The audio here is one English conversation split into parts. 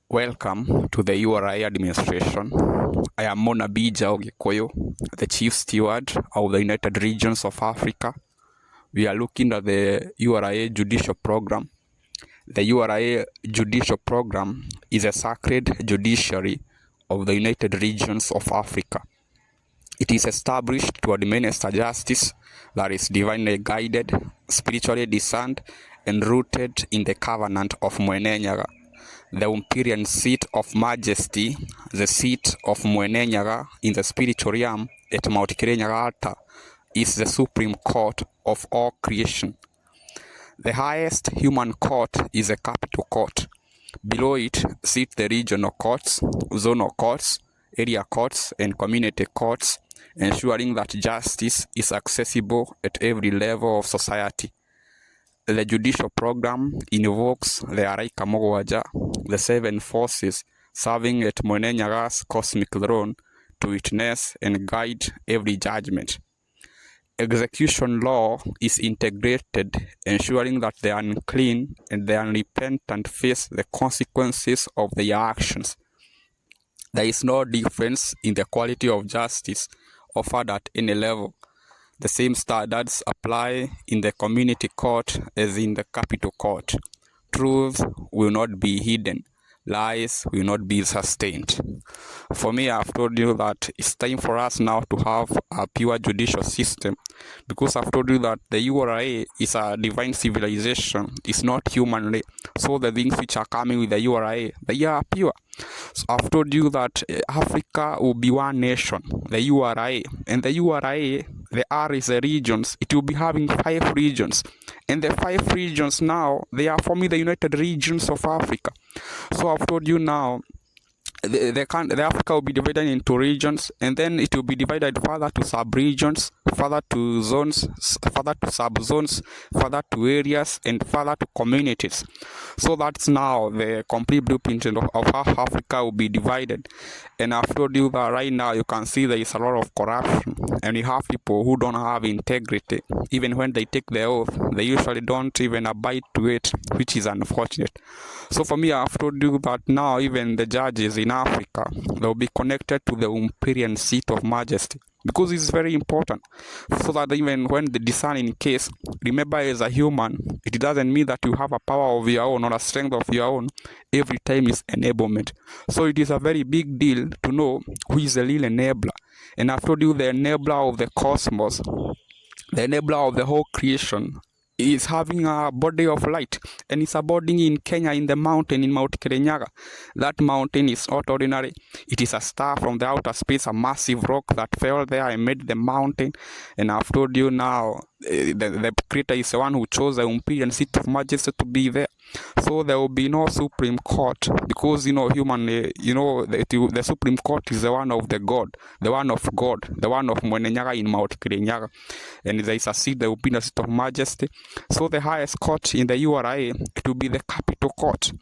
Welcome to the URA administration. I am Monabija Ogikoyo, the Chief Steward of the United Regions of Africa. We are looking at the URA Judicial Program. The URA Judicial Program is a sacred judiciary of the United Regions of Africa. It is established to administer justice that is divinely guided, spiritually discerned, and rooted in the covenant of Mwenenyaga. The Umperian Seat of Majesty, the Seat of Mwenenyaga in the spiritual realm at Mount Kirinyaga Altar, is the supreme court of all creation. The highest human court is a capital court. Below it sit the regional courts, zonal courts, area courts, and community courts, ensuring that justice is accessible at every level of society. The judicial program invokes the Araika Mugwanja, the seven forces serving at Mwenenyaga's cosmic throne to witness and guide every judgment. Execution law is integrated, ensuring that the unclean and the unrepentant face the consequences of their actions. There is no difference in the quality of justice offered at any level. The same standards apply in the community court as in the capital court. Truth will not be hidden. Lies will not be sustained. For me, I've told you that it's time for us now to have a pure judicial system, because I've told you that the URA is a divine civilization. It's not humanly. So the things which are coming with the URA, they are pure. So I've told you that Africa will be one nation, the URA, and the URA, the R is the regions. It will be having 5 regions, and the 5 regions now, they are forming the United Regions of Africa. So I've told you now, the Africa will be divided into regions, and then it will be divided further to sub-regions, further to zones, further to sub-zones, further to areas, and further to communities. So that's now the complete blueprint of how Africa will be divided. And I've told you that right now you can see there is a lot of corruption, and you have people who don't have integrity. Even when they take the oath, they usually don't even abide to it, which is unfortunate. So for me, I've told you that now even the judges in Africa, they'll be connected to the Umperian Seat of Majesty, because it's very important, so that even when the discerning case, remember, as a human, it doesn't mean that you have a power of your own or a strength of your own. Every time is enablement. So it is a very big deal to know who is the real enabler. And I've told you the enabler of the cosmos, the enabler of the whole creation, is having a body of light, and it's abiding in Kenya in the mountain in Mount Kirinyaga. That mountain is not ordinary. It is a star from the outer space, a massive rock that fell there and made the mountain. And I've told you now, the creator is the one who chose the Umperian Seat of Majesty to be there. So there will be no Supreme Court, because humanly, the Supreme Court is the one of the God, the one of God, the one of Mwenenyaga in Mount Kirinyaga, and there is a seat, the Umperian Seat of Majesty. So the highest court in the URA, it will be the capital court.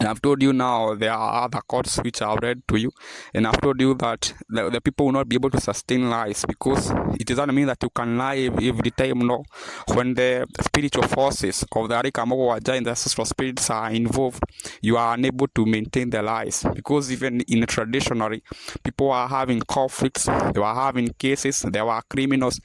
And I've told you now there are other courts which I've read to you, and I've told you that the people will not be able to sustain lies, because it doesn't mean that you can lie every time. No, when the spiritual forces of the Araika Mugwanja and the ancestral spirits are involved, you are unable to maintain the lies, because even in traditionally, people are having conflicts, they were having cases, they were criminals,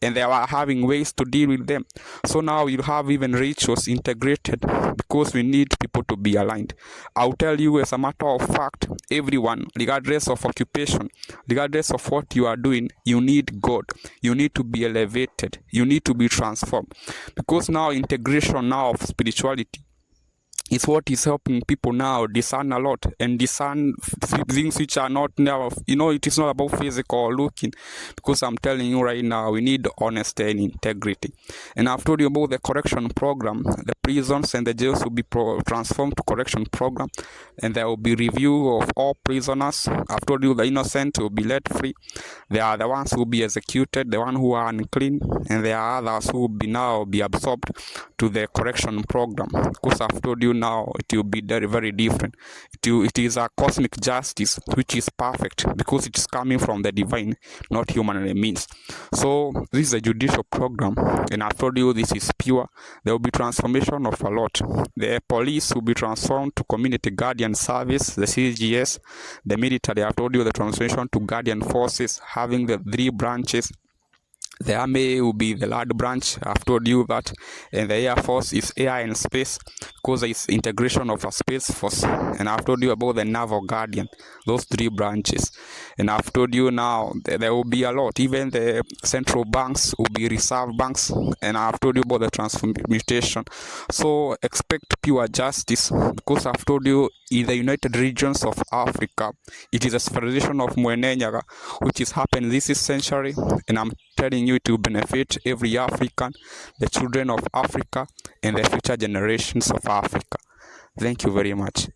and they were having ways to deal with them. So now you have even rituals integrated, because we need people to be aligned. I'll tell you, as a matter of fact, everyone, regardless of occupation, regardless of what you are doing, you need God. You need to be elevated. You need to be transformed. Because now integration now of spirituality is what is helping people now discern a lot, and discern things which are not now, it is not about physical or looking, because I'm telling you right now, we need honesty and integrity. And I've told you about the correction program. The prisons and the jails will be transformed to correction program, and there will be review of all prisoners. I've told you the innocent will be let free. There are the ones who will be executed, the ones who are unclean, and there are others who will be absorbed to the correction program. Because I've told you now, it will be very, very different. It is a cosmic justice which is perfect because it is coming from the divine, not human means. So this is a judicial program, and I told you this is pure. There will be transformation of a lot. The police will be transformed to community guardian service, the CGS, the military. I told you the transformation to guardian forces, having the 3 branches. The army will be the large branch, I've told you that, and the air force is air and space because there is integration of a space force, and I've told you about the naval guardian, those 3 branches, and I've told you now there will be a lot. Even the central banks will be reserve banks, and I've told you about the transmutation. So expect pure justice because I've told you in the United Regions of Africa, it is a civilization of Mwenenyaga which is happening this century, and I'm telling you it will benefit every African, the children of Africa, and the future generations of Africa. Thank you very much.